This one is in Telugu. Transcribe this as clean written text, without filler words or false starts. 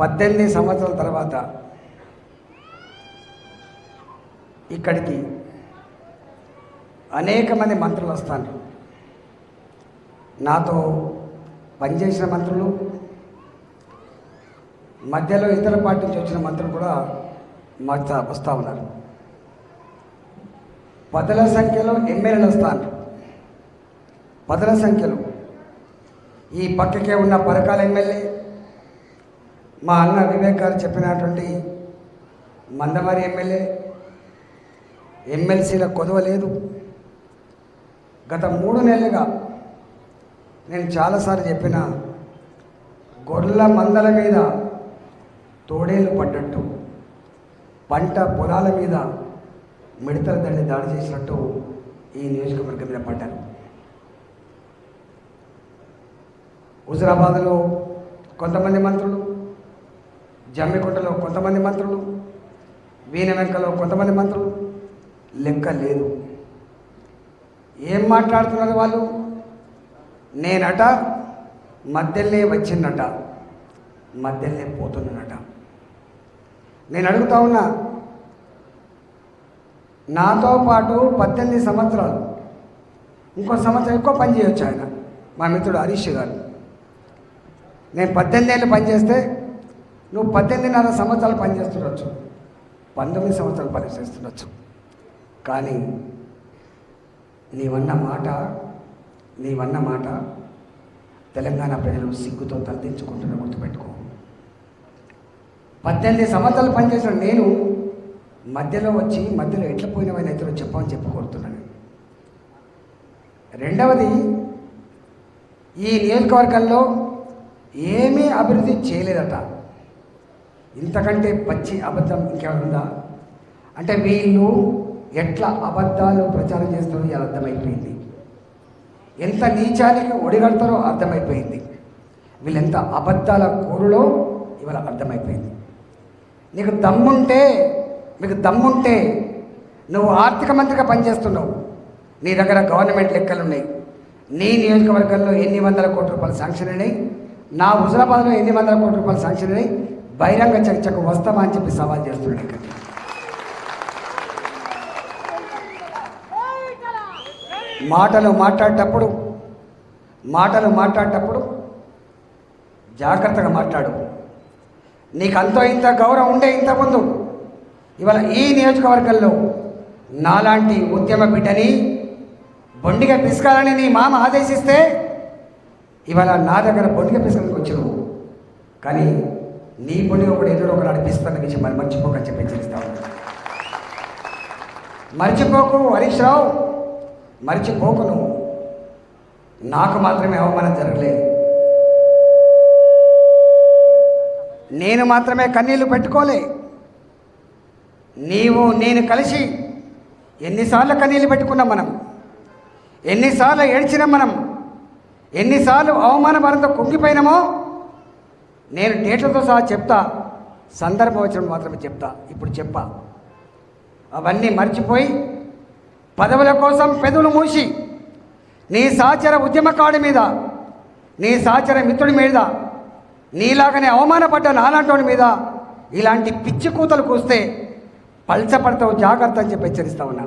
18 సంవత్సరాల తర్వాత ఇక్కడికి అనేక మంది మంత్రులు వస్తారు. నాతో పనిచేసిన మంత్రులు, మధ్యలో ఇతర పార్టీ నుంచి వచ్చిన మంత్రులు కూడా వస్తూ ఉన్నారు. పదుల సంఖ్యలో ఎమ్మెల్యేలు వస్తారు. పదుల సంఖ్యలో ఈ పక్కకే ఉన్న పరకాల ఎమ్మెల్యే, మా అన్న వివేక్ గారు చెప్పినటువంటి మందమరి ఎమ్మెల్యే, ఎమ్మెల్సీల కొదవ లేదు. గత 3 నెలలుగా నేను చాలాసార్లు చెప్పిన, గొర్రెల మందల మీద తోడేలు పడ్డట్టు, పంట పొలాల మీద మిడతల దండి దాడి చేసినట్టు ఈ నియోజకవర్గం మీద పడ్డారు. హుజురాబాద్లో కొంతమంది మంత్రులు, జమ్మికుంటలో కొంతమంది మంత్రులు, వీణవెంకలో కొంతమంది మంత్రులు, లెక్క లేదు. ఏం మాట్లాడుతున్నారు వాళ్ళు? నేనట మధ్యలోనే వచ్చిందట, మధ్యలోనే పోతున్నానట. నేను అడుగుతా ఉన్నా, నాతో పాటు 18 సంవత్సరాలు, ఇంకో సంవత్సరం ఎక్కువ పని చేయొచ్చు ఆయన, మా మిత్రుడు హరీష్ గారు. నేను 18 ఏళ్ళు పనిచేస్తే నువ్వు 18.5 సంవత్సరాలు పనిచేస్తుండొచ్చు, 19 సంవత్సరాలు పనిచేస్తుండొచ్చు. కానీ నీవన్న మాట తెలంగాణ ప్రజలు సిగ్గుతో తలదించుకుంటున్న, గుర్తుపెట్టుకో. 18 సంవత్సరాలు పనిచేసిన నేను మధ్యలో వచ్చి మధ్యలో ఎట్లా పోయినవైనా ఇతరులు చెప్పమని చెప్పుకోరుతున్నాను. రెండవది, ఈ నియోజకవర్గంలో ఏమీ అభివృద్ధి చేయలేదట. ఇంతకంటే పచ్చి అబద్ధం ఇంకేమైనా ఉందా? అంటే వీళ్ళు ఎట్లా అబద్ధాలు ప్రచారం చేస్తారో ఇలా అర్థమైపోయింది. ఎంత నీచానికి ఒడిగడతారో అర్థమైపోయింది. వీళ్ళెంత అబద్ధాల కోరులో ఇవాళ అర్థమైపోయింది. మీకు దమ్ముంటే నువ్వు ఆర్థిక మంత్రిగా పనిచేస్తున్నావు, నీ దగ్గర గవర్నమెంట్ లెక్కలు ఉన్నాయి. నీ నియోజకవర్గంలో ఎన్ని వందల కోట్ల రూపాయలు శాంక్షన్ అయినాయి, నా హుజురాబాద్లో ఎన్ని వందల కోట్ల రూపాయలు శాంక్షన్ అయినాయి, బహిరంగ చర్చకు వస్తామా అని చెప్పి సవాల్ చేస్తున్నాడు. ఇక్కడ మాటలు మాట్లాడేటప్పుడు జాగ్రత్తగా మాట్లాడు. నీకు అంతో ఇంత గౌరవం ఉండే ఇంతకుముందు. ఇవాళ ఈ నియోజకవర్గంలో నాలాంటి ఉద్యమ బిడ్డని బొండిగా పిసుకాలని నీ మామ ఆదేశిస్తే ఇవాళ నా దగ్గర బొండిగా పిసుకడానికి వచ్చినావు. కానీ నీ బొండిగా కూడా ఎదురు ఒకరు నడిపిస్తున్న విషయం మరి మర్చిపోకని చెప్పి హెచ్చరిస్తావు. మర్చిపోకు హరీష్ రావు, మర్చిపోకు. నువ్వు నాకు మాత్రమే అవమానం జరగలేదు, నేను మాత్రమే కన్నీళ్లు పెట్టుకోలే. నీవు నేను కలిసి ఎన్నిసార్లు కన్నీళ్ళు పెట్టుకున్నాం మనం, ఎన్నిసార్లు ఏడ్చినాం మనం, ఎన్నిసార్లు అవమాన భారంతో కుంగిపోయినామో నేను డేట్లతో సహా చెప్తా. సందర్భం వచ్చినప్పుడు మాత్రమే చెప్తా. ఇప్పుడు చెప్పా. అవన్నీ మర్చిపోయి పదవుల కోసం పెదవులు మూసి నీ సహచర ఉద్యమకారుడి మీద, నీ సహచర మిత్రుడి మీద, నీలాగానే అవమానపడ్డ నాలాంటి మీద ఇలాంటి పిచ్చి కూతలు కూస్తే పల్చపడతావు, జాగ్రత్త అని చెప్పి హెచ్చరిస్తా ఉన్నా.